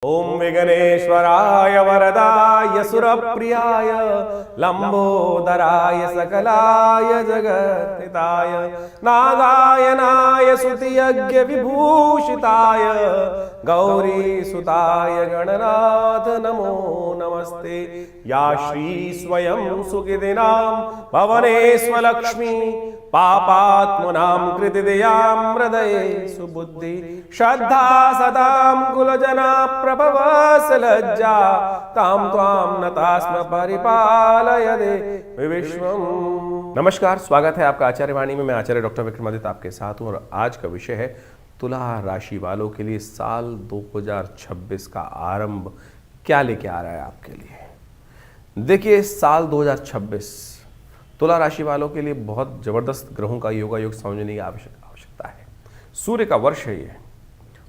ओम विघ्नेश्वराय वरदाय सुरप्रियाय लंबोदराय सकलाय जगत्हिताय नागायनाय स्तुतियज्ञ विभूषिताय गौरीसुताय गणनाथ नमो नमस्ते। या श्री स्वयं सुखिदिनां भवनेष्वलक्ष्मी पापात्मनां कृतिदयां हृदये सुबुद्धि श्रद्धा सदां कुलजना प्रभवसलज्जा तां त्वां नतास्म परिपालय दे विश्वम। नमस्कार, स्वागत है आपका आचार्य वाणी में। मैं आचार्य डॉक्टर विक्रमादित्य आपके साथ हूँ और आज का विषय है तुला राशि वालों के लिए साल 2026 का आरंभ क्या लेके आ रहा है आपके लिए। देखिए, साल 2026 तुला राशि वालों के लिए बहुत जबरदस्त ग्रहों का योग समझने की आवश्यकता है। सूर्य का वर्ष है ये,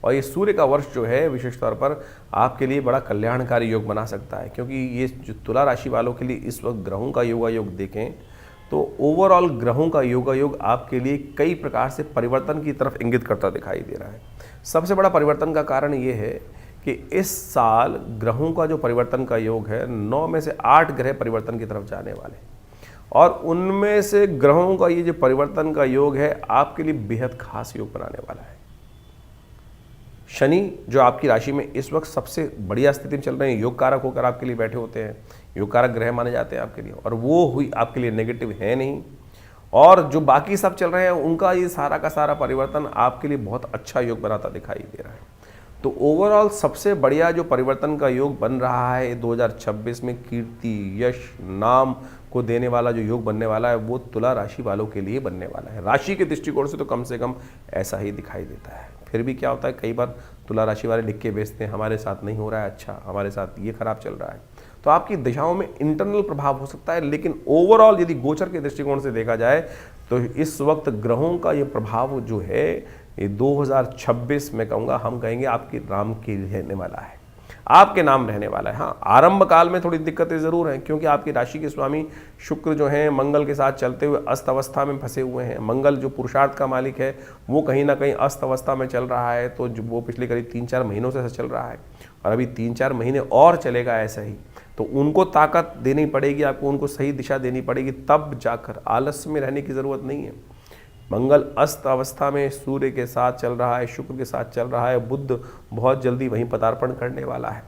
और ये सूर्य का वर्ष जो है विशेष तौर पर आपके लिए बड़ा कल्याणकारी योग बना सकता है, क्योंकि ये जो तुला राशि वालों के लिए इस वक्त ग्रहों का योग देखें तो ओवरऑल ग्रहों का योग आपके लिए कई प्रकार से परिवर्तन की तरफ इंगित करता दिखाई दे रहा है। सबसे बड़ा परिवर्तन का कारण ये है कि इस साल ग्रहों का जो परिवर्तन का योग है, 9 में से 8 ग्रह परिवर्तन की तरफ जाने वाले हैं, और उनमें से ग्रहों का ये जो परिवर्तन का योग है आपके लिए बेहद खास योग बनाने वाला है। शनि जो आपकी राशि में इस वक्त सबसे बढ़िया स्थिति में चल रहे हैं, योग कारक होकर आपके लिए बैठे होते हैं, योग कारक ग्रह माने जाते हैं आपके लिए, और वो हुई आपके लिए नेगेटिव है नहीं। और जो बाकी सब चल रहे हैं उनका ये सारा का सारा परिवर्तन आपके लिए बहुत अच्छा योग बनाता दिखाई दे रहा है। तो ओवरऑल सबसे बढ़िया जो परिवर्तन का योग बन रहा है 2026 में, कीर्ति यश नाम को देने वाला जो योग बनने वाला है, वो तुला राशि वालों के लिए बनने वाला है। राशि के दृष्टिकोण से तो कम ऐसा ही दिखाई देता है। फिर भी क्या होता है, कई बार तुला राशि वाले लिख के बेचते हैं हमारे साथ नहीं हो रहा है अच्छा, हमारे साथ ये खराब चल रहा है। तो आपकी दिशाओं में इंटरनल प्रभाव हो सकता है, लेकिन ओवरऑल यदि गोचर के दृष्टिकोण से देखा जाए तो इस वक्त ग्रहों का ये प्रभाव जो है ये 2026 में कहूँगा, हम कहेंगे आपकी राम की रहने वाला है, आपके नाम रहने वाला है। हाँ, आरंभ काल में थोड़ी दिक्कतें ज़रूर हैं, क्योंकि आपकी राशि के स्वामी शुक्र जो हैं मंगल के साथ चलते हुए अस्त अवस्था में फंसे हुए हैं। मंगल जो पुरुषार्थ का मालिक है वो कहीं ना कहीं अस्त अवस्था में चल रहा है, तो वो पिछले करीब 3-4 महीनों से चल रहा है, और अभी 3-4 महीने और चलेगा ऐसा ही। तो उनको ताकत देनी पड़ेगी आपको, उनको सही दिशा देनी पड़ेगी, तब जाकर आलस्य में रहने की ज़रूरत नहीं है। मंगल अस्त अवस्था में सूर्य के साथ चल रहा है, शुक्र के साथ चल रहा है, बुध बहुत जल्दी वहीं पदार्पण करने वाला है।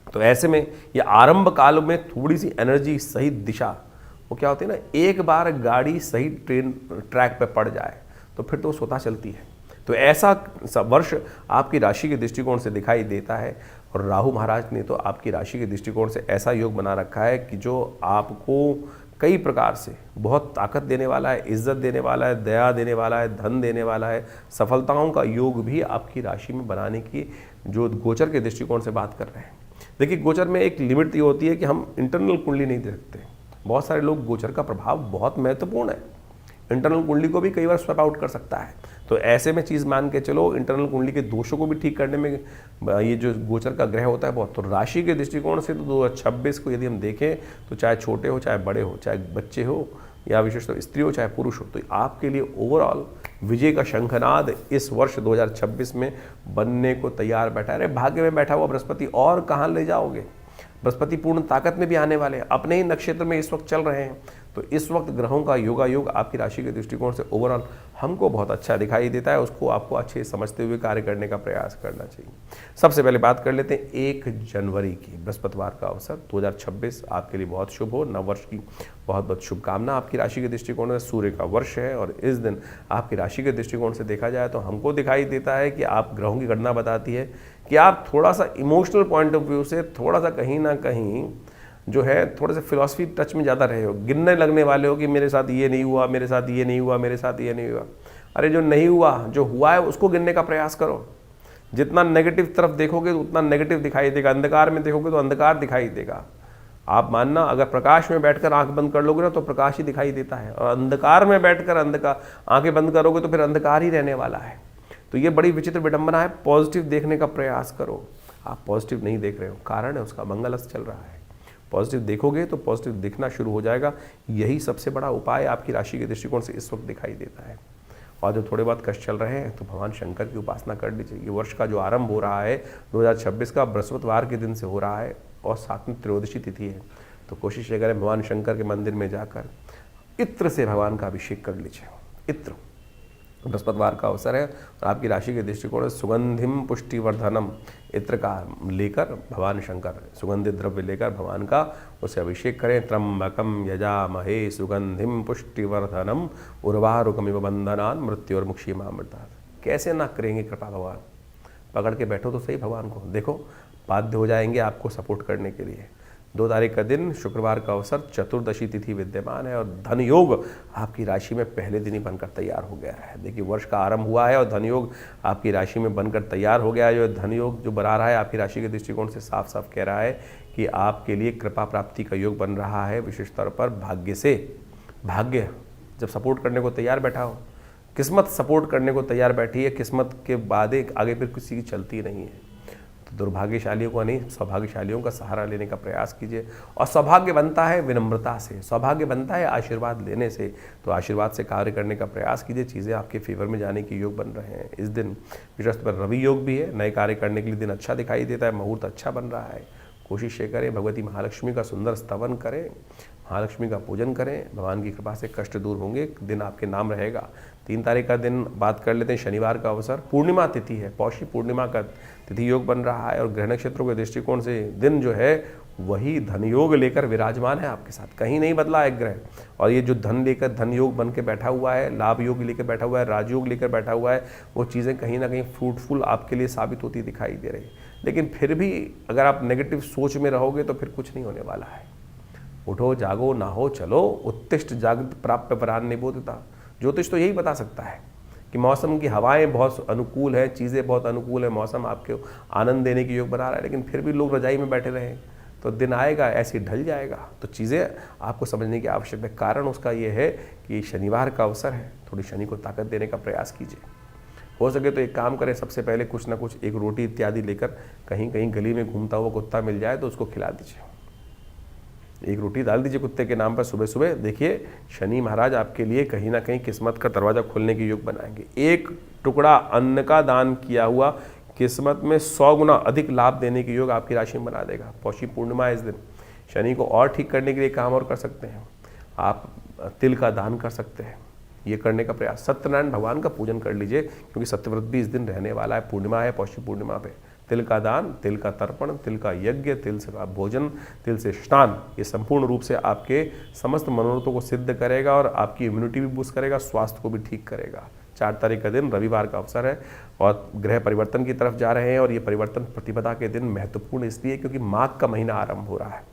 तो ऐसे में ये आरंभ काल में थोड़ी सी एनर्जी, सही दिशा, वो क्या होती है ना, एक बार गाड़ी सही ट्रैक पे पड़ जाए तो फिर तो वो स्वतः चलती है। तो ऐसा वर्ष आपकी राशि के दृष्टिकोण से दिखाई देता है, और राहु महाराज ने तो आपकी राशि के दृष्टिकोण से ऐसा योग बना रखा है कि जो आपको कई प्रकार से बहुत ताकत देने वाला है, इज्जत देने वाला है, दया देने वाला है, धन देने वाला है। सफलताओं का योग भी आपकी राशि में बनाने की जो गोचर के दृष्टिकोण से बात कर रहे हैं। देखिए, गोचर में एक लिमिट ये होती है कि हम इंटरनल कुंडली नहीं देखते। बहुत सारे लोग गोचर का प्रभाव बहुत महत्वपूर्ण है, इंटरनल कुंडली को भी कई बार स्वैप आउट कर सकता है। तो ऐसे में चीज़ मान के चलो, इंटरनल कुंडली के दोषों को भी ठीक करने में ये जो गोचर का ग्रह होता है बहुत। तो राशि के दृष्टिकोण से तो 2026 को यदि हम देखें तो चाहे छोटे हो, चाहे बड़े हो, चाहे बच्चे हो या विशेषतः स्त्री हो, चाहे पुरुष हो, तो आपके लिए ओवरऑल विजय का शंखनाद इस वर्ष 2026 में बनने को तैयार बैठा है। अरे भाग्य में बैठा हुआ बृहस्पति और कहाँ ले जाओगे। बृहस्पति पूर्ण ताकत में भी आने वाले हैं, अपने ही नक्षत्र में इस वक्त चल रहे हैं। तो इस वक्त ग्रहों का योग आपकी राशि के दृष्टिकोण से ओवरऑल हमको बहुत अच्छा दिखाई देता है। उसको आपको अच्छे समझते हुए कार्य करने का प्रयास करना चाहिए। सबसे पहले बात कर लेते हैं 1 जनवरी की, बृहस्पतिवार का अवसर 2026 आपके लिए बहुत शुभ हो। नव वर्ष की बहुत बहुत शुभकामना। आपकी राशि के दृष्टिकोण से सूर्य का वर्ष है, और इस दिन आपकी राशि के दृष्टिकोण से देखा जाए तो हमको दिखाई देता है कि आप ग्रहों की गणना बताती है कि आप थोड़ा सा इमोशनल पॉइंट ऑफ व्यू से थोड़ा सा कहीं ना कहीं जो है थोड़े से फिलॉसफी टच में ज़्यादा रहे हो, गिनने लगने वाले हो कि मेरे साथ ये नहीं हुआ, मेरे साथ ये नहीं हुआ, मेरे साथ ये नहीं हुआ। अरे जो नहीं हुआ, जो हुआ है उसको गिनने का प्रयास करो। जितना नेगेटिव तरफ देखोगे तो उतना नेगेटिव दिखाई देगा, अंधकार में देखोगे तो अंधकार दिखाई देगा। आप मानना, अगर प्रकाश में बैठकर आंख बंद कर लोगे ना तो प्रकाश ही दिखाई देता है, और अंधकार में बैठकर आंखें बंद करोगे तो फिर अंधकार ही रहने वाला है। तो ये बड़ी विचित्र विडंबना है। पॉजिटिव देखने का प्रयास करो। आप पॉजिटिव नहीं देख रहे हो, कारण है उसका मंगल अस्त चल रहा है। पॉजिटिव देखोगे तो पॉजिटिव दिखना शुरू हो जाएगा। यही सबसे बड़ा उपाय आपकी राशि के दृष्टिकोण से इस वक्त दिखाई देता है। और जो थोड़े बहुत कष्ट चल रहे हैं तो भगवान शंकर की उपासना कर लीजिए। ये वर्ष का जो आरंभ हो रहा है 2026 का बृहस्पतिवार के दिन से हो रहा है और साथ में त्रयोदशी तिथि है, तो कोशिश ये करें भगवान शंकर के मंदिर में जाकर इत्र से भगवान का अभिषेक कर लीजिए। इत्र बृहस्पतिवार का अवसर है और आपकी राशि के दृष्टिकोण से सुगंधिम पुष्टिवर्धनम इत्र का लेकर भगवान शंकर सुगंधित द्रव्य लेकर भगवान का उसे अभिषेक करें। त्र्यंबकम यजामहे सुगंधिम पुष्टिवर्धनम उर्वारुकमिव बंधनान मृत्योर्मुक्षीमामृतात्। कैसे ना करेंगे कृपा भगवान, पकड़ के बैठो तो सही भगवान को, देखो बाध्य हो जाएंगे आपको सपोर्ट करने के लिए। 2 तारीख का दिन शुक्रवार का अवसर, चतुर्दशी तिथि विद्यमान है और धन योग आपकी राशि में पहले दिन ही बनकर तैयार हो गया है। देखिए वर्ष का आरंभ हुआ है और धन योग आपकी राशि में बनकर तैयार हो गया है। जो धन योग जो बना रहा है आपकी राशि के दृष्टिकोण से साफ साफ कह रहा है कि आपके लिए कृपा प्राप्ति का योग बन रहा है। विशेष तौर पर भाग्य से, भाग्य जब सपोर्ट करने को तैयार बैठा हो, किस्मत सपोर्ट करने को तैयार बैठी है, किस्मत के बाद आगे फिर किसी की चलती नहीं है। दुर्भाग्यशालियों को नहीं, सौभाग्यशालियों का सहारा लेने का प्रयास कीजिए। और सौभाग्य बनता है विनम्रता से, सौभाग्य बनता है आशीर्वाद लेने से। तो आशीर्वाद से कार्य करने का प्रयास कीजिए, चीज़ें आपके फेवर में जाने के योग बन रहे हैं। इस दिन विशेष पर रवि योग भी है, नए कार्य करने के लिए दिन अच्छा दिखाई देता है, मुहूर्त अच्छा बन रहा है। कोशिश ये करें भगवती महालक्ष्मी का सुंदर स्तवन करें, महालक्ष्मी का पूजन करें, भगवान की कृपा से कष्ट दूर होंगे, दिन आपके नाम रहेगा। 3 तारीख का दिन बात कर लेते हैं, शनिवार का अवसर, पूर्णिमा तिथि है, पौषी पूर्णिमा का तिथि योग बन रहा है और ग्रह नक्षत्रों के दृष्टिकोण से दिन जो है वही धन योग लेकर विराजमान है आपके साथ, कहीं नहीं बदला है ग्रह। और ये जो धन लेकर धन योग बन के बैठा हुआ है, लाभ योग लेकर बैठा हुआ है, राजयोग लेकर बैठा हुआ है, वो चीज़ें कहीं ना कहीं फ्रूटफुल आपके लिए साबित होती दिखाई दे रही। लेकिन फिर भी अगर आप नेगेटिव सोच में रहोगे तो फिर कुछ नहीं होने वाला है। उठो जागो नाहो चलो, उत्तिष्ठ जागृत प्राप्य परान निबोधता। ज्योतिष तो यही बता सकता है कि मौसम की हवाएं बहुत अनुकूल है, चीज़ें बहुत अनुकूल है, मौसम आपके आनंद देने की योग बना रहा है, लेकिन फिर भी लोग रजाई में बैठे रहें तो दिन आएगा ऐसे ढल जाएगा। तो चीज़ें आपको समझने की आवश्यकता है। कारण उसका ये है कि शनिवार का अवसर है, थोड़ी शनि को ताकत देने का प्रयास कीजिए। हो सके तो एक काम करें, सबसे पहले कुछ ना कुछ एक रोटी इत्यादि लेकर कहीं कहीं गली में घूमता हुआ कुत्ता मिल जाए तो उसको खिला दीजिए, एक रोटी डाल दीजिए कुत्ते के नाम पर सुबह सुबह। देखिए शनि महाराज आपके लिए कहीं ना कहीं किस्मत का दरवाज़ा खोलने की योग बनाएंगे। एक टुकड़ा अन्न का दान किया हुआ किस्मत में 100 गुना अधिक लाभ देने की योग आपकी राशि में बना देगा। पौषी पूर्णिमा इस दिन शनि को और ठीक करने के लिए काम और कर सकते हैं, आप तिल का दान कर सकते हैं, ये करने का प्रयास। सत्यनारायण भगवान का पूजन कर लीजिए क्योंकि सत्यव्रत भी इस दिन रहने वाला है, पूर्णिमा है, पौषी पूर्णिमा पे। तिल का दान, तिल का तर्पण, तिल का यज्ञ, तिल से का भोजन, तिल से स्नान, ये संपूर्ण रूप से आपके समस्त मनोरथों को सिद्ध करेगा और आपकी इम्यूनिटी भी बूस्ट करेगा, स्वास्थ्य को भी ठीक करेगा। 4 तारीख का दिन रविवार का अवसर है और ग्रह परिवर्तन की तरफ जा रहे हैं और ये परिवर्तन प्रतिपदा के दिन महत्वपूर्ण इसलिए क्योंकि माघ का महीना आरंभ हो रहा है।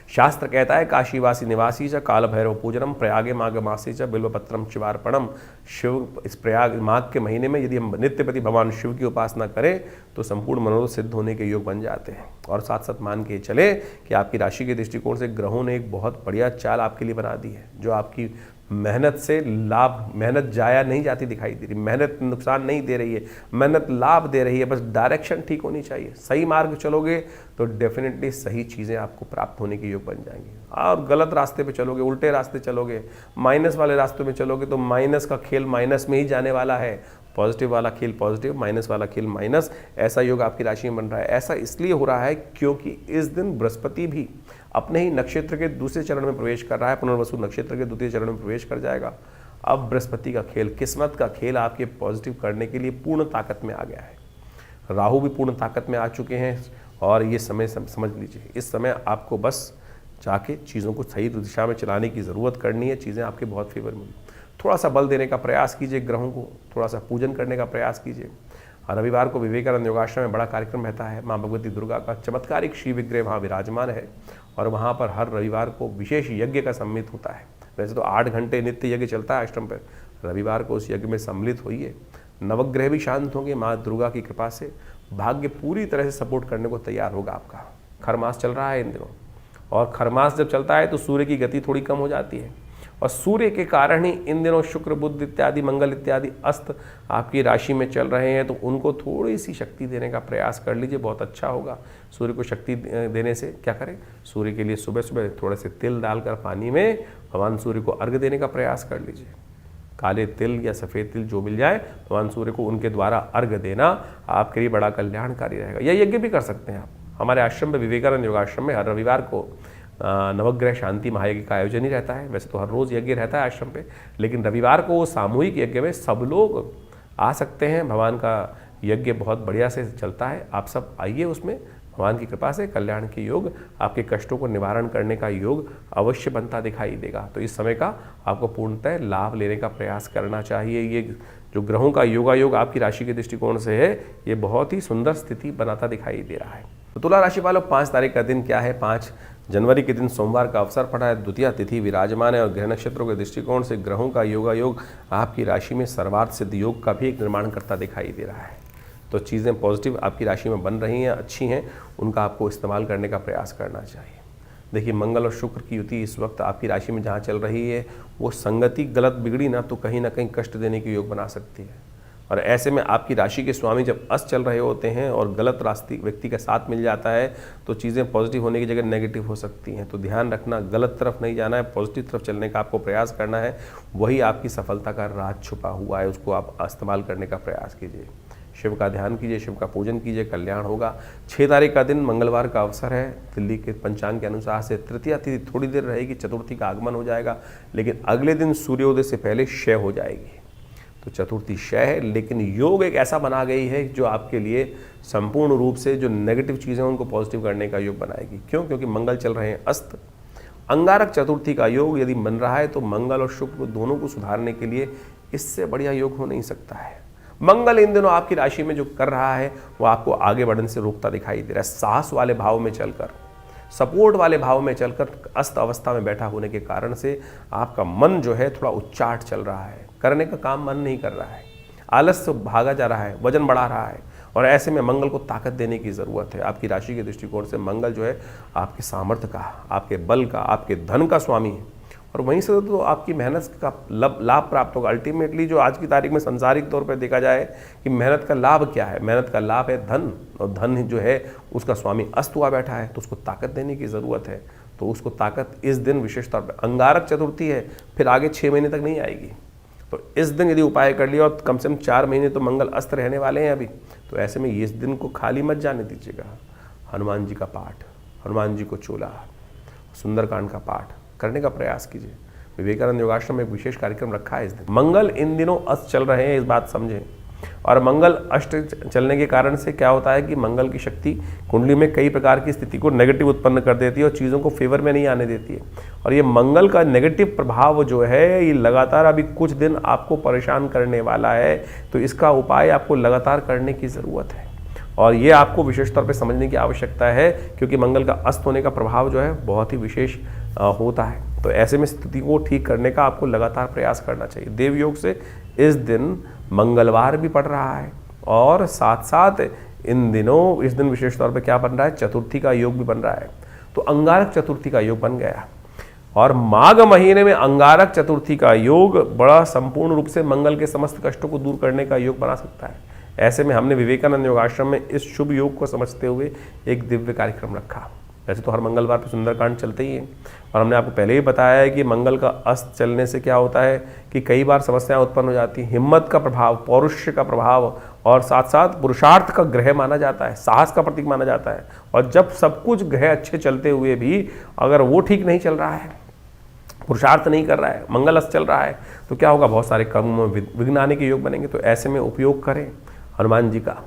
शास्त्र कहता है काशीवासी निवासी च काल भैरव पूजनम प्रयागे माघ मासी च बिल्वपत्रम शिवार्पणम। शिव इस प्रयाग माघ के महीने में यदि हम नित्यपति भगवान शिव की उपासना करें तो संपूर्ण मनोरथ सिद्ध होने के योग बन जाते हैं। और साथ साथ मान के चले कि आपकी राशि के दृष्टिकोण से ग्रहों ने एक बहुत बढ़िया चाल आपके लिए बना दी है, जो आपकी मेहनत से लाभ, मेहनत जाया नहीं जाती दिखाई दे रही, मेहनत नुकसान नहीं दे रही है, मेहनत लाभ दे रही है, बस डायरेक्शन ठीक होनी चाहिए। सही मार्ग चलोगे तो डेफिनेटली सही चीज़ें आपको प्राप्त होने के योग बन जाएंगी। और गलत रास्ते पे चलोगे, उल्टे रास्ते चलोगे, माइनस वाले रास्तों में चलोगे तो माइनस का खेल माइनस में ही जाने वाला है, पॉजिटिव वाला खेल पॉजिटिव, माइनस वाला खेल माइनस। ऐसा योग आपकी राशि में बन रहा है। ऐसा इसलिए हो रहा है क्योंकि इस दिन बृहस्पति भी अपने ही नक्षत्र के दूसरे चरण में प्रवेश कर रहा है, पुनर्वसु नक्षत्र के द्वितीय चरण में प्रवेश कर जाएगा। अब बृहस्पति का खेल, किस्मत का खेल आपके पॉजिटिव करने के लिए पूर्ण ताकत में आ गया है। राहु भी पूर्ण ताकत में आ चुके हैं और ये समय समझ लीजिए, इस समय आपको बस जाके चीज़ों को सही दिशा में चलाने की ज़रूरत करनी है। चीज़ें आपके बहुत फेवर में, थोड़ा सा बल देने का प्रयास कीजिए, ग्रहों को थोड़ा सा पूजन करने का प्रयास कीजिए। रविवार को विवेकानंद योगाश्रम में बड़ा कार्यक्रम रहता है, माँ भगवती दुर्गा का चमत्कारिक श्री विग्रह वहाँ विराजमान है और वहाँ पर हर रविवार को विशेष यज्ञ का सम्मिलित होता है। वैसे तो 8 घंटे नित्य यज्ञ चलता है आश्रम पर, रविवार को उस यज्ञ में सम्मिलित होइए। नवग्रह भी शांत होंगे, माँ दुर्गा की कृपा से भाग्य पूरी तरह से सपोर्ट करने को तैयार होगा आपका। खरमास चल रहा है इन दिनों और खरमास जब चलता है तो सूर्य की गति थोड़ी कम हो जाती है और सूर्य के कारण ही इन दिनों शुक्र बुध इत्यादि मंगल इत्यादि अस्त आपकी राशि में चल रहे हैं, तो उनको थोड़ी सी शक्ति देने का प्रयास कर लीजिए, बहुत अच्छा होगा। सूर्य को शक्ति देने से क्या करें, सूर्य के लिए सुबह सुबह थोड़े से तिल डालकर पानी में भगवान सूर्य को अर्घ्य देने का प्रयास कर लीजिए। काले तिल या सफ़ेद तिल जो मिल जाए भगवान सूर्य को उनके द्वारा अर्घ देना आपके लिए बड़ा कल्याणकारी रहेगा। यह यज्ञ भी कर सकते हैं आप। हमारे आश्रम में, विवेकानंद योगाश्रम में, हर रविवार को नवग्रह शांति महायज्ञ का आयोजन ही रहता है। वैसे तो हर रोज़ यज्ञ रहता है आश्रम पे, लेकिन रविवार को सामूहिक यज्ञ में सब लोग आ सकते हैं। भगवान का यज्ञ बहुत बढ़िया से चलता है, आप सब आइए उसमें। भगवान की कृपा से कल्याण के योग, आपके कष्टों को निवारण करने का योग अवश्य बनता दिखाई देगा। तो इस समय का आपको पूर्णतः लाभ लेने का प्रयास करना चाहिए। ये जो ग्रहों का योगा योग आपकी राशि के दृष्टिकोण से है, ये बहुत ही सुंदर स्थिति बनाता दिखाई दे रहा है। तो तुला राशि वालों, 5 तारीख का दिन क्या है? 5 जनवरी के दिन सोमवार का अवसर पड़ा है, द्वितीया तिथि विराजमान है और ग्रह नक्षत्रों के दृष्टिकोण से ग्रहों का योगा योग आपकी राशि में सर्वार्थ सिद्ध योग का भी एक निर्माण करता दिखाई दे रहा है। तो चीज़ें पॉजिटिव आपकी राशि में बन रही हैं, अच्छी हैं, उनका आपको इस्तेमाल करने का प्रयास करना चाहिए। देखिए, मंगल और शुक्र की युति इस वक्त आपकी राशि में जहाँ चल रही है, वो संगति गलत बिगड़ी ना तो कहीं ना कहीं कष्ट देने के योग बना सकती है। और ऐसे में आपकी राशि के स्वामी जब अस्त चल रहे होते हैं और गलत रास्ते व्यक्ति का साथ मिल जाता है, तो चीज़ें पॉजिटिव होने की जगह नेगेटिव हो सकती हैं। तो ध्यान रखना, गलत तरफ नहीं जाना है, पॉजिटिव तरफ चलने का आपको प्रयास करना है। वही आपकी सफलता का राज छुपा हुआ है, उसको आप इस्तेमाल करने का प्रयास कीजिए। शिव का ध्यान कीजिए, शिव का पूजन कीजिए, कल्याण होगा। 6 तारीख का दिन मंगलवार का अवसर है। दिल्ली के पंचांग के अनुसार से तृतीया तिथि थोड़ी देर रहेगी, चतुर्थी का आगमन हो जाएगा, लेकिन अगले दिन सूर्योदय से पहले क्षय हो जाएगी। तो चतुर्थी क्षय है, लेकिन योग एक ऐसा बना गई है जो आपके लिए संपूर्ण रूप से जो नेगेटिव चीज़ें हैं उनको पॉजिटिव करने का योग बनाएगी। क्यों? क्योंकि मंगल चल रहे हैं अस्त। अंगारक चतुर्थी का योग यदि बन रहा है तो मंगल और शुक्र दोनों को सुधारने के लिए इससे बढ़िया योग हो नहीं सकता है। मंगल इन दिनों आपकी राशि में जो कर रहा है वो आपको आगे बढ़ने से रोकता दिखाई दे रहा है। साहस वाले भाव में चलकर, सपोर्ट वाले भाव में चलकर अस्त अवस्था में बैठा होने के कारण से आपका मन जो है थोड़ा उच्चाट चल रहा है, करने का काम मन नहीं कर रहा है, आलस्य भागा जा रहा है, वजन बढ़ा रहा है। और ऐसे में मंगल को ताकत देने की ज़रूरत है। आपकी राशि के दृष्टिकोण से मंगल जो है आपके सामर्थ्य का, आपके बल का, आपके धन का स्वामी है, और वहीं से तो आपकी मेहनत का लाभ प्राप्त होगा। अल्टीमेटली जो आज की तारीख में सांसारिक तौर पर देखा जाए कि मेहनत का लाभ क्या है, मेहनत का लाभ है धन, और धन जो है उसका स्वामी अस्त हुआ बैठा है, तो उसको ताकत देने की ज़रूरत है। तो उसको ताकत इस दिन विशेष तौर पर, अंगारक चतुर्थी है, फिर आगे 6 महीने तक नहीं आएगी। तो इस दिन यदि उपाय कर लिया, और कम से कम 4 महीने तो मंगल अस्त रहने वाले हैं अभी, तो ऐसे में इस दिन को खाली मत जाने दीजिएगा। हनुमान जी का पाठ, हनुमान जी को चोला, सुंदरकांड का पाठ करने का प्रयास कीजिए। विवेकानंद योगाश्रम में एक विशेष कार्यक्रम रखा है इस दिन। मंगल इन दिनों अस्त चल रहे हैं, इस बात समझें। और मंगल अष्ट चलने के कारण से क्या होता है कि मंगल की शक्ति कुंडली में कई प्रकार की स्थिति को नेगेटिव उत्पन्न कर देती है और चीज़ों को फेवर में नहीं आने देती है। और ये मंगल का नेगेटिव प्रभाव जो है ये लगातार अभी कुछ दिन आपको परेशान करने वाला है। तो इसका उपाय आपको लगातार करने की ज़रूरत है, और ये आपको विशेष तौर पे समझने की आवश्यकता है, क्योंकि मंगल का अस्त होने का प्रभाव जो है बहुत ही विशेष होता है। तो ऐसे में स्थिति को ठीक करने का आपको लगातार प्रयास करना चाहिए। देव योग से इस दिन मंगलवार भी पड़ रहा है, और साथ साथ इन दिनों इस दिन विशेष तौर पे क्या बन रहा है, चतुर्थी का योग भी बन रहा है। तो अंगारक चतुर्थी का योग बन गया, और माघ महीने में अंगारक चतुर्थी का योग बड़ा संपूर्ण रूप से मंगल के समस्त कष्टों को दूर करने का योग बना सकता है। ऐसे में हमने विवेकानंद योगाश्रम में इस शुभ योग को समझते हुए एक दिव्य कार्यक्रम रखा। वैसे तो हर मंगलवार पर सुंदरकांड चलते ही हैं, और हमने आपको पहले ही बताया है कि मंगल का अस्त चलने से क्या होता है कि कई बार समस्याएं उत्पन्न हो जाती हैं। हिम्मत का प्रभाव, पौरुष का प्रभाव, और साथ साथ पुरुषार्थ का ग्रह माना जाता है, साहस का प्रतीक माना जाता है। और जब सब कुछ ग्रह अच्छे चलते हुए भी अगर वो ठीक नहीं चल रहा है, पुरुषार्थ नहीं कर रहा है, मंगल अस्त चल रहा है, तो क्या होगा, बहुत सारे कर्म में विघ्न आने के योग बनेंगे। तो ऐसे में उपयोग करें हनुमान जी का,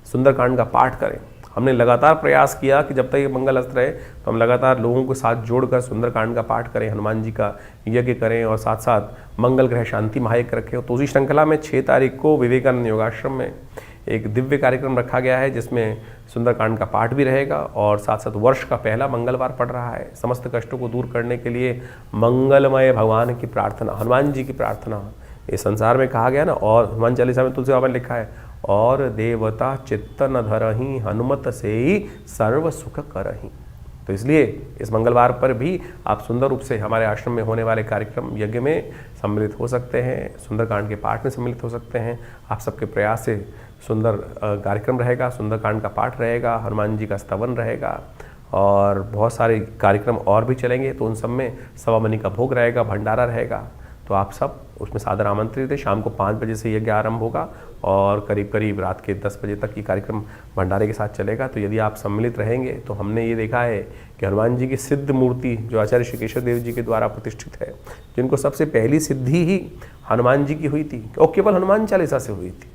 सुंदरकांड का पाठ करें। हमने लगातार प्रयास किया कि जब तक ये मंगल अस्त रहे तो हम लगातार लोगों को साथ जोड़कर सुंदरकांड का पाठ करें, हनुमान जी का यज्ञ करें, और साथ साथ मंगल ग्रह शांति महायज्ञ रखें। तो उसी श्रृंखला में 6 तारीख को विवेकानंद योगाश्रम में एक दिव्य कार्यक्रम रखा गया है, जिसमें सुंदरकांड का पाठ भी रहेगा, और साथ साथ वर्ष का पहला मंगलवार पड़ रहा है। समस्त कष्टों को दूर करने के लिए मंगलमय भगवान की प्रार्थना, हनुमान जी की प्रार्थना इस संसार में कहा गया ना। और हनुमान चालीसा में तुलसी बाबा ने लिखा है, और देवता चित्त न धरहि, हनुमत से ही सर्व सुख करहि। तो इसलिए इस मंगलवार पर भी आप सुंदर रूप से हमारे आश्रम में होने वाले कार्यक्रम यज्ञ में सम्मिलित हो सकते हैं, सुंदरकांड के पाठ में सम्मिलित हो सकते हैं। आप सबके प्रयास से सुंदर कार्यक्रम रहेगा, सुंदरकांड का पाठ रहेगा, हनुमान जी का स्तवन रहेगा, और बहुत सारे कार्यक्रम और भी चलेंगे। तो उन सब में सवा मनी का भोग रहेगा, भंडारा रहेगा। तो आप सब उसमें सादर आमंत्रित है। शाम को 5 बजे से यज्ञ आरंभ होगा और करीब करीब रात के 10 बजे तक ये कार्यक्रम भंडारे के साथ चलेगा। तो यदि आप सम्मिलित रहेंगे तो हमने ये देखा है कि हनुमान जी की सिद्ध मूर्ति जो आचार्य श्री केशव देव जी के द्वारा प्रतिष्ठित है, जिनको सबसे पहली सिद्धि ही हनुमान जी की हुई थी और केवल हनुमान चालीसा से हुई थी।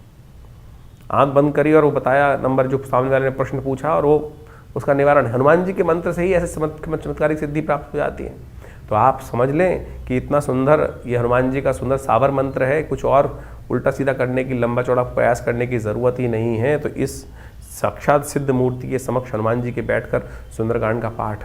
आंख बंद करी और वो बताया नंबर जो सामने वाले ने प्रश्न पूछा और वो उसका निवारण हनुमान जी के मंत्र से ही ऐसे चमत्कारिक सिद्धि प्राप्त हो जाती है। तो आप समझ लें कि इतना सुंदर ये हनुमान जी का सुंदर सावर मंत्र है, कुछ और उल्टा सीधा करने की, लंबा चौड़ा प्रयास करने की ज़रूरत ही नहीं है। तो इस साक्षात सिद्ध मूर्ति के समक्ष हनुमान जी के बैठकर सुंदरकांड का पाठ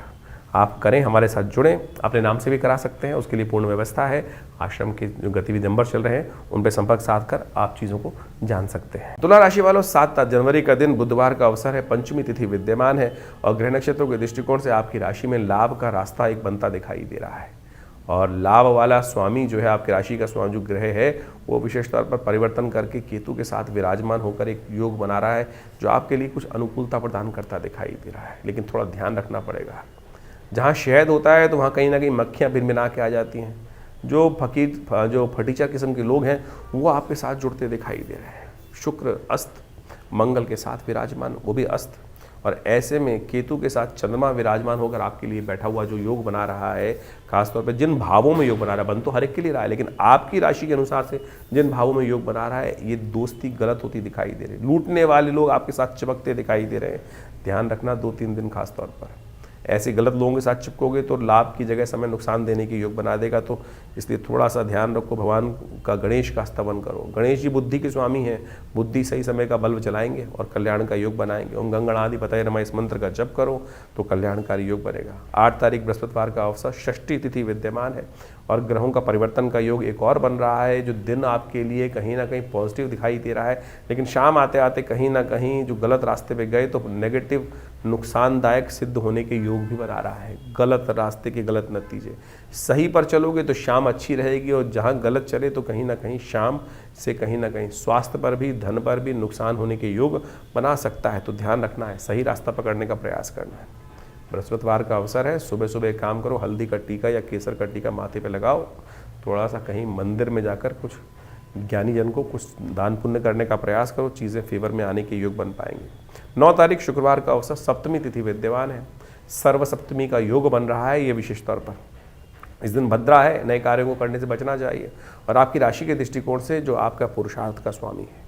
आप करें, हमारे साथ जुड़ें। अपने नाम से भी करा सकते हैं, उसके लिए पूर्ण व्यवस्था है। आश्रम के जो गतिविधि नंबर चल रहे हैं उन पर संपर्क साध कर आप चीज़ों को जान सकते हैं। तुला राशि वालों, 7 जनवरी का दिन बुधवार का अवसर है, पंचमी तिथि विद्यमान है और ग्रह नक्षत्रों के दृष्टिकोण से आपकी राशि में लाभ का रास्ता एक बनता दिखाई दे रहा है। और लाभ वाला स्वामी जो है, आपकी राशि का स्वामी जो ग्रह है, वो विशेष तौर पर परिवर्तन करके केतु के साथ विराजमान होकर एक योग बना रहा है जो आपके लिए कुछ अनुकूलता प्रदान करता दिखाई दे रहा है। लेकिन थोड़ा ध्यान रखना पड़ेगा, जहाँ शहद होता है तो वहाँ कहीं ना कहीं मक्खियाँ भिनभिना के आ जाती हैं। जो फटीचर किस्म के लोग हैं वो आपके साथ जुड़ते दिखाई दे रहे हैं। शुक्र अस्त मंगल के साथ विराजमान, वो भी अस्त, और ऐसे में केतु के साथ चंद्रमा विराजमान होकर आपके लिए बैठा हुआ जो योग बना रहा है, खासतौर पर जिन भावों में योग बना रहा है, बन तो हर एक के लिए रहा है, लेकिन आपकी राशि के अनुसार से जिन भावों में योग बना रहा है, ये दोस्ती गलत होती दिखाई दे रही है। लूटने वाले लोग आपके साथ चिपकते दिखाई दे रहे हैं। ध्यान रखना 2-3 दिन खासतौर पर ऐसे गलत लोगों के साथ चिपकोगे तो लाभ की जगह समय नुकसान देने के योग बना देगा। तो इसलिए थोड़ा सा ध्यान रखो। भगवान का गणेश का स्तवन करो। गणेश जी बुद्धि के स्वामी हैं, बुद्धि सही समय का बल्ब चलाएंगे और कल्याण का योग बनाएंगे। ओम गंगणादि पतये नमः इस मंत्र का जप करो तो कल्याणकारी योग बनेगा। 8 तारीख बृहस्पतिवार का अवसर, षष्ठी तिथि विद्यमान है और ग्रहों का परिवर्तन का योग एक और बन रहा है, जो दिन आपके लिए कहीं ना कहीं पॉजिटिव दिखाई दे रहा है, लेकिन शाम आते आते कहीं ना कहीं जो गलत रास्ते पे गए तो नेगेटिव नुकसानदायक सिद्ध होने के योग भी बना रहा है। गलत रास्ते के गलत नतीजे। सही पर चलोगे तो शाम अच्छी रहेगी और जहाँ गलत चले तो कहीं ना कहीं शाम से कहीं ना कहीं स्वास्थ्य पर भी, धन पर भी नुकसान होने के योग बना सकता है। तो ध्यान रखना है, सही रास्ता पकड़ने का प्रयास करना है। बृहस्पतिवार का अवसर है, सुबह सुबह एक काम करो, हल्दी का टीका या केसर का टीका माथे पे लगाओ, थोड़ा सा कहीं मंदिर में जाकर कुछ ज्ञानी जन को कुछ दान पुण्य करने का प्रयास करो, चीज़ें फेवर में आने के योग बन पाएंगे। 9 तारीख शुक्रवार का अवसर, सप्तमी तिथि विद्यमान है, सर्व सप्तमी का योग बन रहा है। ये विशेष तौर पर इस दिन भद्रा है, नए कार्यों को करने से बचना चाहिए। और आपकी राशि के दृष्टिकोण से जो आपका पुरुषार्थ का स्वामी है,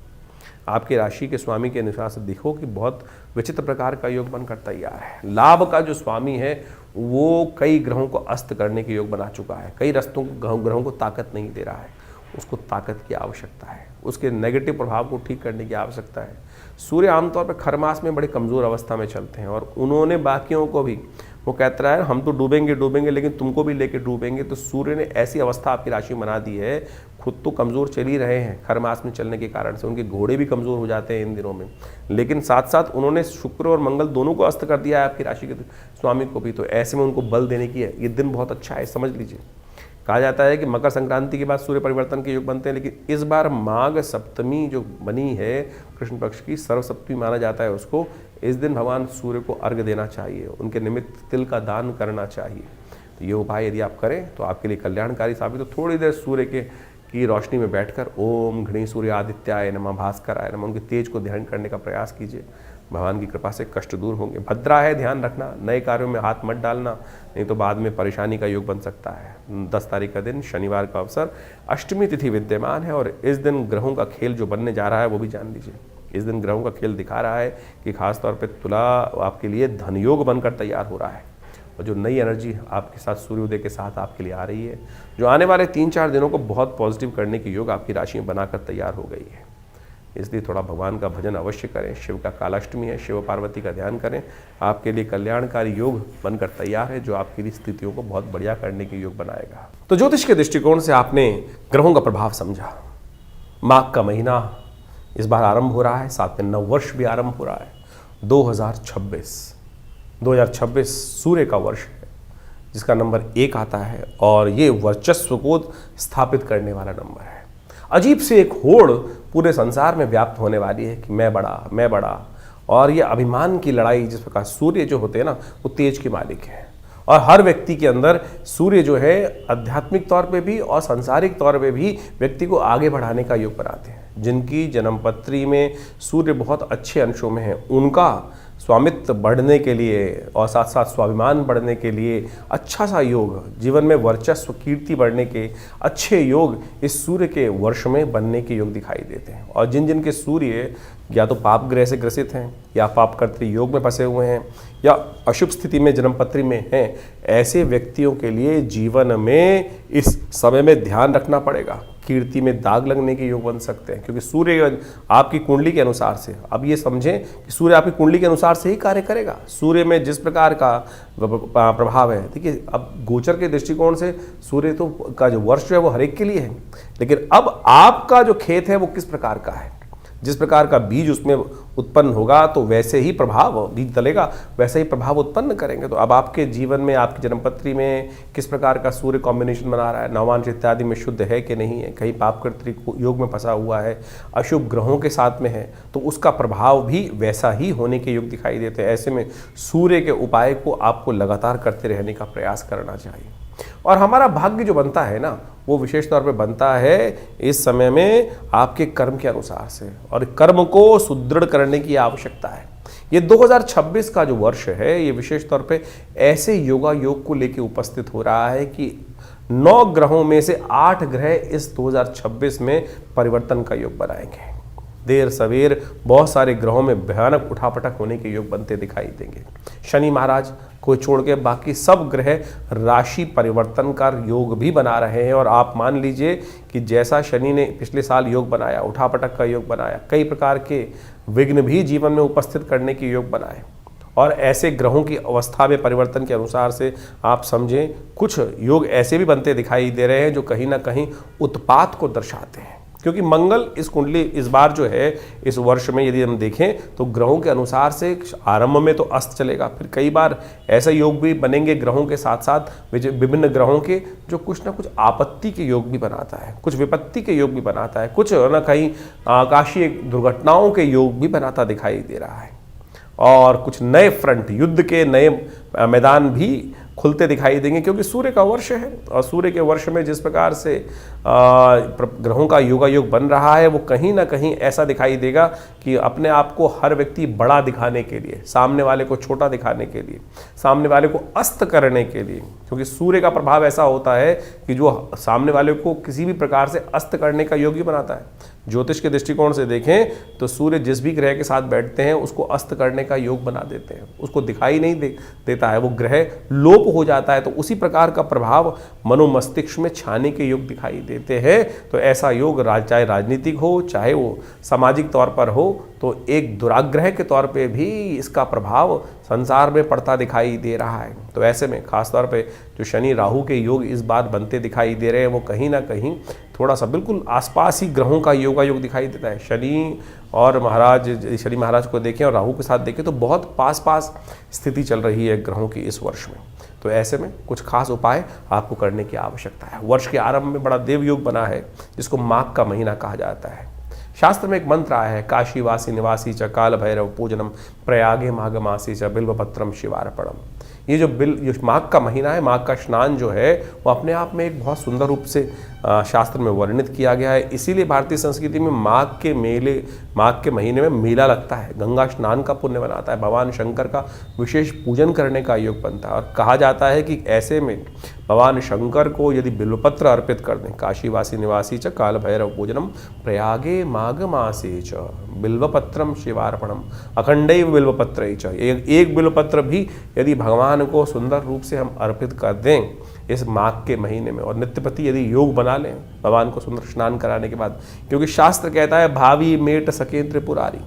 आपकी राशि के स्वामी के अनुसार से देखो कि बहुत विचित्र प्रकार का योग बनकर तैयार है। लाभ का जो स्वामी है वो कई ग्रहों को अस्त करने के योग बना चुका है, कई ग्रहों को ताकत नहीं दे रहा है, उसको ताकत की आवश्यकता है, उसके नेगेटिव प्रभाव को ठीक करने की आवश्यकता है। सूर्य आमतौर पर खरमास में बड़े कमज़ोर अवस्था में चलते हैं और उन्होंने बाकियों को भी, वो कहता है हम तो डूबेंगे लेकिन तुमको भी लेके डूबेंगे। तो सूर्य ने ऐसी अवस्था आपकी राशि में बना दी है, खुद तो कमज़ोर चल ही रहे हैं खरमास में चलने के कारण से, उनके घोड़े भी कमज़ोर हो जाते हैं इन दिनों में, लेकिन साथ साथ उन्होंने शुक्र और मंगल दोनों को अस्त कर दिया है आपकी राशि के स्वामी को भी। तो ऐसे में उनको बल देने की है, ये दिन बहुत अच्छा है, समझ लीजिए। कहा जाता है कि मकर संक्रांति के बाद सूर्य परिवर्तन के योग बनते हैं, लेकिन इस बार माघ सप्तमी जो बनी है कृष्ण पक्ष की, सर्व सप्तमी माना जाता है उसको। इस दिन भगवान सूर्य को अर्घ्य देना चाहिए, उनके निमित्त तिल का दान करना चाहिए। तो ये उपाय यदि आप करें तो आपके लिए कल्याणकारी साबित हो। थोड़ी देर सूर्य की रोशनी में बैठकर ओम घृणी सूर्य आदित्याय नमः भास्कराय नमः, उनके तेज को ध्यान करने का प्रयास कीजिए। भगवान की कृपा से कष्ट दूर होंगे। भद्रा है, ध्यान रखना, नए कार्यों में हाथ मत डालना, नहीं तो बाद में परेशानी का योग बन सकता है। 10 तारीख का दिन शनिवार का अवसर, अष्टमी तिथि विद्यमान है और इस दिन ग्रहों का खेल जो बनने जा रहा है वो भी जान लीजिए। इस दिन ग्रहों का खेल दिखा रहा है कि खासतौर पर तुला आपके लिए धन योग बनकर तैयार हो रहा है और जो नई एनर्जी आपके साथ सूर्योदय के साथ आपके लिए आ रही है, जो आने वाले 3-4 दिनों को बहुत पॉजिटिव करने के योग आपकी राशि में बनाकर तैयार हो गई है। इसलिए थोड़ा भगवान का भजन अवश्य करें। शिव का कालाष्टमी है, शिव पार्वती का ध्यान करें, आपके लिए कल्याणकारी योग बनकर तैयार है, जो आपकी स्थितियों को बहुत बढ़िया करने के योग बनाएगा। तो ज्योतिष के दृष्टिकोण से आपने ग्रहों का प्रभाव समझा। माघ का महीना इस बार आरंभ हो रहा है, साथ में नव वर्ष भी आरंभ हो रहा है। 2026 सूर्य का वर्ष है, जिसका नंबर 1 आता है और ये वर्चस्व को स्थापित करने वाला नंबर है। अजीब से एक होड़ पूरे संसार में व्याप्त होने वाली है कि मैं बड़ा, और ये अभिमान की लड़ाई, जिस प्रकार सूर्य जो होते हैं ना वो तेज के मालिक हैं, और हर व्यक्ति के अंदर सूर्य जो है आध्यात्मिक तौर पे भी और सांसारिक तौर पे भी व्यक्ति को आगे बढ़ाने का योग बनाते हैं। जिनकी जन्मपत्री में सूर्य बहुत अच्छे अंशों में है, उनका स्वामित्व बढ़ने के लिए और साथ साथ स्वाभिमान बढ़ने के लिए अच्छा सा योग, जीवन में वर्चस्व कीर्ति बढ़ने के अच्छे योग इस सूर्य के वर्ष में बनने के योग दिखाई देते हैं। और जिन जिन के सूर्य या तो पाप ग्रह से ग्रसित हैं या पाप कर्तृ योग में फंसे हुए हैं या अशुभ स्थिति में जन्मपत्री में हैं, ऐसे व्यक्तियों के लिए जीवन में इस समय में ध्यान रखना पड़ेगा। कीर्ति में दाग लगने के योग बन सकते हैं, क्योंकि सूर्य आपकी कुंडली के अनुसार से, अब ये समझें कि सूर्य आपकी कुंडली के अनुसार से ही कार्य करेगा। सूर्य में जिस प्रकार का प्रभाव है, देखिए अब गोचर के दृष्टिकोण से सूर्य तो का जो वर्ष है वो हर एक के लिए है, लेकिन अब आपका जो खेत है वो किस प्रकार का है, जिस प्रकार का बीज उसमें उत्पन्न होगा तो वैसे ही प्रभाव, बीज डलेगा वैसे ही प्रभाव उत्पन्न करेंगे। तो अब आपके जीवन में, आपकी जन्मपत्री में किस प्रकार का सूर्य कॉम्बिनेशन बना रहा है, नवांश इत्यादि में शुद्ध है कि नहीं है, कहीं पाप कर्तृ योग में फंसा हुआ है, अशुभ ग्रहों के साथ में है, तो उसका प्रभाव भी वैसा ही होने के योग दिखाई देते हैं। ऐसे में सूर्य के उपाय को आपको लगातार करते रहने का प्रयास करना चाहिए। और हमारा भाग्य जो बनता है ना, वो विशेष तौर पे बनता है इस समय में आपके कर्म के अनुसार से, और कर्म को सुदृढ़ करने की आवश्यकता है। ये 2026 का जो वर्ष है, ये विशेष तौर पे ऐसे योगा योग को लेके उपस्थित हो रहा है कि 9 ग्रहों में से 8 ग्रह इस 2026 में परिवर्तन का योग बनाएंगे। देर सवेर बहुत सारे ग्रहों में भयानक उठापटक होने के योग बनते दिखाई देंगे। शनि महाराज को छोड़ के बाकी सब ग्रह राशि परिवर्तन का योग भी बना रहे हैं। और आप मान लीजिए कि जैसा शनि ने पिछले साल योग बनाया, उठापटक का योग बनाया, कई प्रकार के विघ्न भी जीवन में उपस्थित करने के योग बनाए, और ऐसे ग्रहों की अवस्था में परिवर्तन के अनुसार से आप समझें कुछ योग ऐसे भी बनते दिखाई दे रहे हैं जो कहीं ना कहीं उत्पात को दर्शाते हैं। क्योंकि मंगल इस कुंडली इस बार जो है इस वर्ष में यदि हम देखें तो ग्रहों के अनुसार से आरंभ में तो अस्त चलेगा, फिर कई बार ऐसे योग भी बनेंगे ग्रहों के साथ साथ विभिन्न ग्रहों के, जो कुछ ना कुछ आपत्ति के योग भी बनाता है, कुछ विपत्ति के योग भी बनाता है, कुछ ना कहीं आकाशीय दुर्घटनाओं के योग भी बनाता दिखाई दे रहा है। और कुछ नए फ्रंट, युद्ध के नए मैदान भी खुलते दिखाई देंगे, क्योंकि सूर्य का वर्ष है। और सूर्य के वर्ष में जिस प्रकार से ग्रहों का योगा योग बन रहा है, वो कहीं ना कहीं ऐसा दिखाई देगा कि अपने आप को हर व्यक्ति बड़ा दिखाने के लिए, सामने वाले को छोटा दिखाने के लिए, सामने वाले को अस्त करने के लिए, क्योंकि सूर्य का प्रभाव ऐसा होता है कि जो सामने वाले को किसी भी प्रकार से अस्त करने का योग ही बनाता है। ज्योतिष के दृष्टिकोण से देखें तो सूर्य जिस भी ग्रह के साथ बैठते हैं उसको अस्त करने का योग बना देते हैं, उसको दिखाई नहीं देता है, वो ग्रह लोप हो जाता है। तो उसी प्रकार का प्रभाव मनोमस्तिष्क में छाने के योग दिखाई देते हैं। तो ऐसा योग चाहे राजनीतिक हो, चाहे वो सामाजिक तौर पर हो, तो एक दुराग्रह के तौर पे भी इसका प्रभाव संसार में पड़ता दिखाई दे रहा है। तो ऐसे में खासतौर पे जो शनि राहु के योग इस बार बनते दिखाई दे रहे हैं, वो कहीं ना कहीं थोड़ा सा बिल्कुल आसपास ही ग्रहों का योगा योग दिखाई देता है। शनि महाराज को देखें और राहु के साथ देखें तो बहुत पास पास स्थिति चल रही है ग्रहों की इस वर्ष में। तो ऐसे में कुछ खास उपाय आपको करने की आवश्यकता है। वर्ष के आरंभ में बड़ा देव योग बना है, जिसको माघ का महीना कहा जाता है। शास्त्र में एक मंत्र आया है, काशीवासी निवासी च काल भैरव पूजनम प्रयागे माघ मासी च बिल्वपत्रम शिवार्पणम। ये जो माघ का महीना है, माघ का स्नान जो है वो अपने आप में एक बहुत सुंदर रूप से शास्त्र में वर्णित किया गया है। इसीलिए भारतीय संस्कृति में माघ के महीने में मेला लगता है, गंगा स्नान का पुण्य बनाता है, भगवान शंकर का विशेष पूजन करने का योग बनता है। और कहा जाता है कि ऐसे में भगवान शंकर को यदि बिल्वपत्र अर्पित कर दें, काशीवासी निवासी च काल भैरव पूजनम प्रयागे माघ मासे च बिल्वपत्रम शिवार्पणम अखंडैव बिल्वपत्र च, एक बिल्वपत्र भी यदि भगवान को सुंदर रूप से हम अर्पित कर दें इस माघ के महीने में, और नित्यपति यदि योग बना लें भगवान को सुंदर स्नान कराने के बाद, क्योंकि शास्त्र कहता है भावी मेट सके त्रिपुरारी,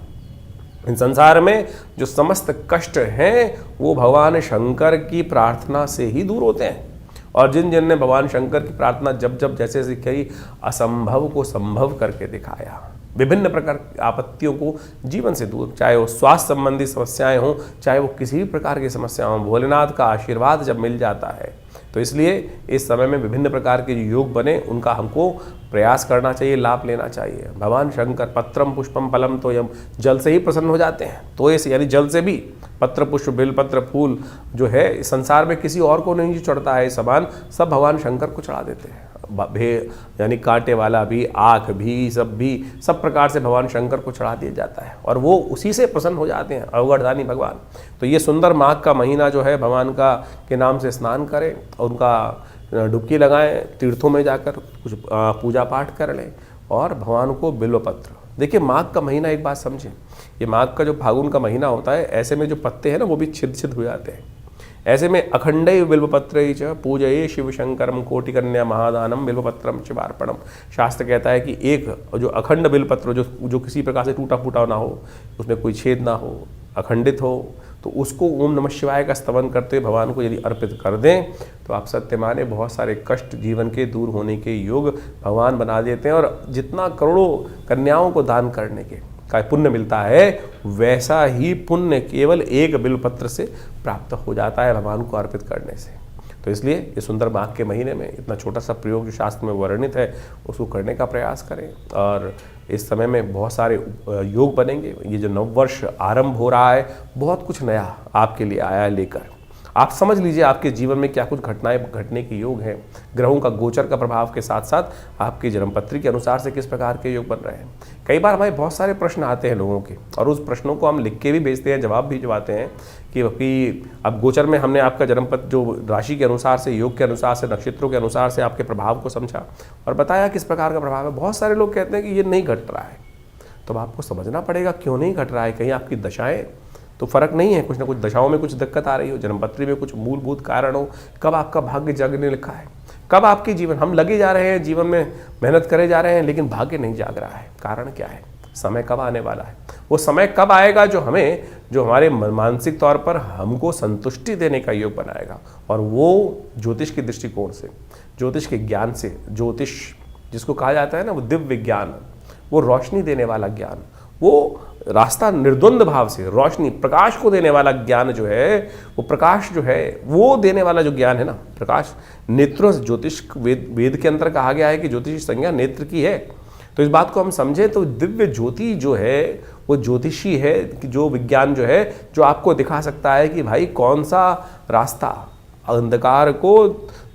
इन संसार में जो समस्त कष्ट हैं वो भगवान शंकर की प्रार्थना से ही दूर होते हैं। और जिन जिन ने भगवान शंकर की प्रार्थना जब जब जैसे जैसे कई असंभव को संभव करके दिखाया, विभिन्न प्रकार की आपत्तियों को जीवन से दूर, चाहे वो स्वास्थ्य संबंधी समस्याएं हों, चाहे वो किसी भी प्रकार की समस्या हों, भोलेनाथ का आशीर्वाद जब मिल जाता है, तो इसलिए इस समय में विभिन्न प्रकार के जो योग बने उनका हमको प्रयास करना चाहिए, लाभ लेना चाहिए। भगवान शंकर पत्रम पुष्पम फलम तोयम, जल से ही प्रसन्न हो जाते हैं। तो ऐसे यानी जल से भी पत्र पुष्प बेलपत्र फूल जो है संसार में किसी और को नहीं चढ़ता है, सामान सब भगवान शंकर को चढ़ा देते हैं। यानी कांटे वाला भी, आँख भी, सब प्रकार से भगवान शंकर को चढ़ा दिया जाता है और वो उसी से प्रसन्न हो जाते हैं, अवगढ़दानी भगवान। तो ये सुंदर माघ का महीना जो है भगवान का के नाम से स्नान करें और उनका डुबकी लगाएं, तीर्थों में जाकर कुछ पूजा पाठ कर लें और भगवान को बिल्वपत्र। देखिए माघ का महीना एक बात समझें, ये माघ का जो फागुन का महीना होता है, ऐसे में जो पत्ते हैं ना वो भी छिद हो जाते हैं। ऐसे में अखंडैव बिल्वपत्रैः च पूजये शिव शंकरम कोटिकन्या महादानम बिल्वपत्रम शिवार्पणम। शास्त्र कहता है कि एक जो अखंड बिल्वपत्र जो किसी प्रकार से टूटा फूटा ना हो, उसमें कोई छेद ना हो, अखंडित हो, तो उसको ओम नमः शिवाय का स्तवन करते हुए भगवान को यदि अर्पित कर दें तो आप सत्य माने बहुत सारे कष्ट जीवन के दूर होने के योग भगवान बना देते हैं। और जितना करोड़ों कन्याओं को दान करने के का पुण्य मिलता है, वैसा ही पुण्य केवल एक बिल्वपत्र से प्राप्त हो जाता है भगवान को अर्पित करने से। तो इसलिए ये सुंदर माघ के महीने में इतना छोटा सा प्रयोग जो शास्त्र में वर्णित है उसको करने का प्रयास करें। और इस समय में बहुत सारे योग बनेंगे। ये जो नववर्ष आरंभ हो रहा है, बहुत कुछ नया आपके लिए आया है लेकर। आप समझ लीजिए आपके जीवन में क्या कुछ घटनाएं घटने के योग हैं। ग्रहों का गोचर का प्रभाव के साथ साथ आपकी जन्मपत्री के अनुसार से किस प्रकार के योग बन रहे हैं। कई बार हमारे बहुत सारे प्रश्न आते हैं लोगों के और उस प्रश्नों को हम लिख के भी भेजते हैं, जवाब भी दिलवाते हैं कि अब गोचर में हमने आपका जन्मपत्र जो राशि के अनुसार से, योग के अनुसार से, नक्षत्रों के अनुसार से आपके प्रभाव को समझा और बताया किस प्रकार का प्रभाव है। बहुत सारे लोग कहते हैं कि ये नहीं घट रहा है, तो आपको समझना पड़ेगा क्यों नहीं घट रहा है। कहीं आपकी दशाएं तो फर्क नहीं है, कुछ ना कुछ दशाओं में कुछ दिक्कत आ रही हो, जन्मपत्री में कुछ मूलभूत कारण हो, कब आपका भाग्य जागने लिखा है, कब आपके जीवन हम लगे जा रहे हैं, जीवन में मेहनत करे जा रहे हैं लेकिन भाग्य नहीं जाग रहा है। कारण क्या है? समय कब आने वाला है? वो समय कब आएगा जो हमारे मानसिक तौर पर हमको संतुष्टि देने का योग बनाएगा। और वो ज्योतिष के दृष्टिकोण से, ज्योतिष के ज्ञान से, ज्योतिष जिसको कहा जाता है ना वो दिव्य ज्ञान, वो रोशनी देने वाला ज्ञान, वो रास्ता निर्द्वंद भाव से रोशनी प्रकाश को देने वाला ज्ञान जो है, वो प्रकाश जो है वो देने वाला जो ज्ञान है ना, प्रकाश नेत्रों से ज्योतिष वेद के अंदर कहा गया है कि ज्योतिष संज्ञा नेत्र की है। तो इस बात को हम समझें तो दिव्य ज्योति जो है वो ज्योतिषी है, जो विज्ञान जो है जो आपको दिखा सकता है कि भाई कौन सा रास्ता अंधकार को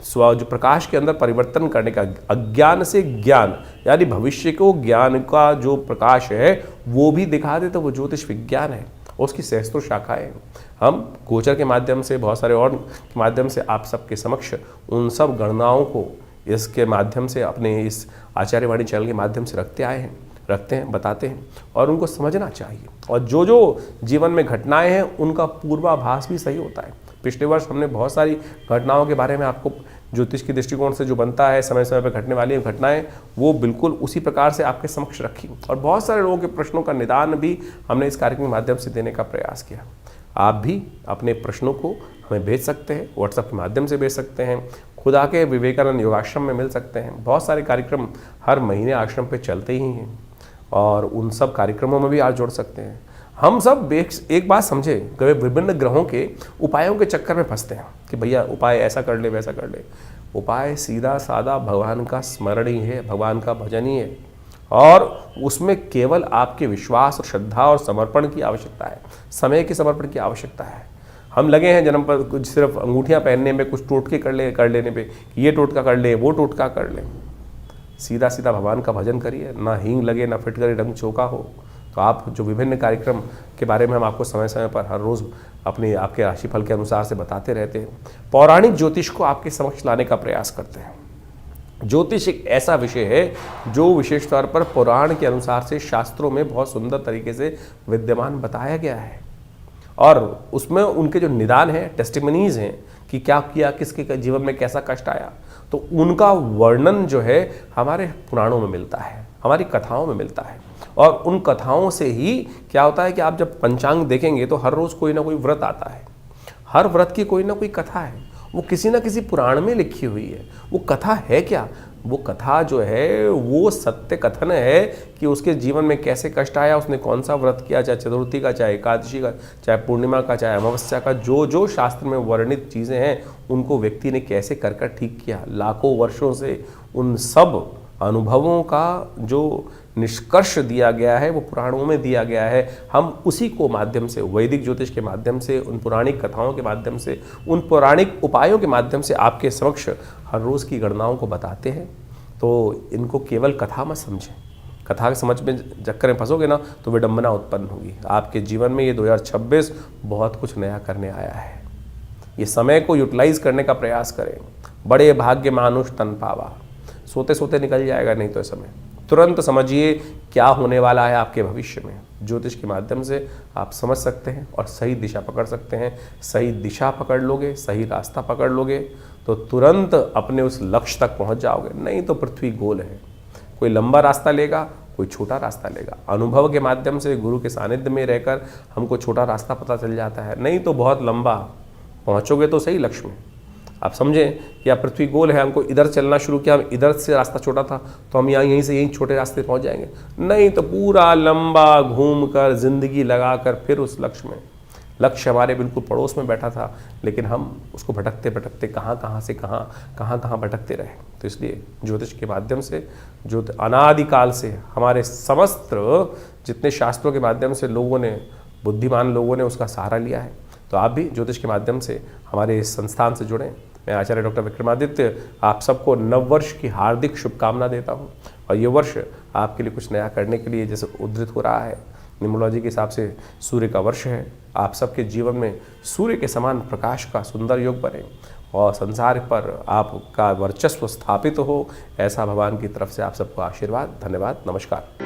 जो प्रकाश के अंदर परिवर्तन करने का, अज्ञान से ज्ञान यानी भविष्य को ज्ञान का जो प्रकाश है वो भी दिखा दे, तो वो ज्योतिष विज्ञान है। उसकी सहस्त्रों शाखाएं हैं। हम गोचर के माध्यम से, बहुत सारे और के माध्यम से आप सबके समक्ष उन सब गणनाओं को इसके माध्यम से अपने इस आचार्यवाणी चैनल के माध्यम से रखते हैं, बताते हैं और उनको समझना चाहिए। और जो जीवन में घटनाएं हैं उनका पूर्वाभास भी सही होता है। पिछले वर्ष हमने बहुत सारी घटनाओं के बारे में आपको ज्योतिष के दृष्टिकोण से जो बनता है, समय समय पर घटने वाली घटनाएं, वो बिल्कुल उसी प्रकार से आपके समक्ष रखी और बहुत सारे लोगों के प्रश्नों का निदान भी हमने इस कार्यक्रम के माध्यम से देने का प्रयास किया। आप भी अपने प्रश्नों को हमें भेज सकते हैं, व्हाट्सएप के माध्यम से भेज सकते हैं, खुद आके विवेकानंद योगाश्रम में मिल सकते हैं। बहुत सारे कार्यक्रम हर महीने आश्रम पे चलते ही हैं और उन सब कार्यक्रमों में भी आप जुड़ सकते हैं। हम सब एक बात समझे, कभी विभिन्न ग्रहों के उपायों के चक्कर में फंसते हैं कि भैया उपाय ऐसा कर ले, वैसा कर ले। उपाय सीधा साधा भगवान का स्मरण ही है, भगवान का भजन ही है और उसमें केवल आपके विश्वास और श्रद्धा और समर्पण की आवश्यकता है, समय के समर्पण की आवश्यकता है। हम लगे हैं जन्म पर कुछ सिर्फ अंगूठियां पहनने में, कुछ टोटके कर लेने पे, ये टोटका कर ले, वो टोटका कर ले। सीधा सीधा भगवान का भजन करिए, ना हींग लगे ना फिटकरी रंग चौका हो। तो आप जो विभिन्न कार्यक्रम के बारे में हम आपको समय समय पर हर रोज़ आपके राशिफल के अनुसार से बताते रहते हैं, पौराणिक ज्योतिष को आपके समक्ष लाने का प्रयास करते हैं। ज्योतिष एक ऐसा विषय है जो विशेष तौर पर पुराण के अनुसार से शास्त्रों में बहुत सुंदर तरीके से विद्यमान बताया गया है और उसमें उनके जो निदान हैं, टेस्टिमनीज हैं कि क्या किया, किसके जीवन में कैसा कष्ट आया, तो उनका वर्णन जो है हमारे पुराणों में मिलता है, हमारी कथाओं में मिलता है। और उन कथाओं से ही क्या होता है कि आप जब पंचांग देखेंगे तो हर रोज़ कोई ना कोई व्रत आता है, हर व्रत की कोई ना कोई कथा है, वो किसी ना किसी पुराण में लिखी हुई है। वो कथा है क्या? वो कथा जो है वो सत्य कथन है कि उसके जीवन में कैसे कष्ट आया, उसने कौन सा व्रत किया, चाहे चतुर्थी का, चाहे एकादशी का, चाहे पूर्णिमा का, चाहे अमावस्या का, जो जो शास्त्र में वर्णित चीज़ें हैं उनको व्यक्ति ने कैसे कर कर ठीक किया। लाखों वर्षों से उन सब अनुभवों का जो निष्कर्ष दिया गया है वो पुराणों में दिया गया है। हम उसी को माध्यम से, वैदिक ज्योतिष के माध्यम से, उन पौराणिक कथाओं के माध्यम से, उन पौराणिक उपायों के माध्यम से आपके समक्ष हर रोज़ की गणनाओं को बताते हैं। तो इनको केवल कथा मत समझें। कथा के समझ में चक्कर में फंसोगे ना तो विडंबना उत्पन्न होगी आपके जीवन में। ये 2026 बहुत कुछ नया करने आया है। ये समय को यूटिलाइज करने का प्रयास करें। बड़े भाग्य मानुष तन पावा, सोते सोते निकल जाएगा नहीं तो समय। तुरंत समझिए क्या होने वाला है आपके भविष्य में। ज्योतिष के माध्यम से आप समझ सकते हैं और सही दिशा पकड़ सकते हैं। सही दिशा पकड़ लोगे, सही रास्ता पकड़ लोगे तो तुरंत अपने उस लक्ष्य तक पहुंच जाओगे। नहीं तो पृथ्वी गोल है, कोई लंबा रास्ता लेगा, कोई छोटा रास्ता लेगा। अनुभव के माध्यम से, गुरु के सानिध्य में रहकर हमको छोटा रास्ता पता चल जाता है, नहीं तो बहुत लंबा पहुंचोगे तो सही लक्ष्य में। आप समझें कि आप पृथ्वी गोल है, हमको इधर चलना शुरू किया, हम इधर से रास्ता छोटा था तो हम यहीं से यहीं छोटे रास्ते पहुंच जाएंगे। नहीं तो पूरा लंबा घूमकर जिंदगी लगाकर फिर उस लक्ष्य में। लक्ष्य हमारे बिल्कुल पड़ोस में बैठा था लेकिन हम उसको भटकते भटकते कहाँ से कहाँ भटकते रहे। तो इसलिए ज्योतिष के माध्यम से, जो अनादिकाल से हमारे समस्त जितने शास्त्रों के माध्यम से लोगों ने, बुद्धिमान लोगों ने उसका सहारा लिया है, तो आप भी ज्योतिष के माध्यम से हमारे इस संस्थान से जुड़ें। मैं आचार्य डॉक्टर विक्रमादित्य आप सबको नववर्ष की हार्दिक शुभकामना देता हूं। और ये वर्ष आपके लिए कुछ नया करने के लिए जैसे उद्धृत हो रहा है, न्यूमरोलॉजी के हिसाब से सूर्य का वर्ष है। आप सबके जीवन में सूर्य के समान प्रकाश का सुंदर योग बने और संसार पर आपका वर्चस्व स्थापित हो, ऐसा भगवान की तरफ से आप सबको आशीर्वाद। धन्यवाद, नमस्कार।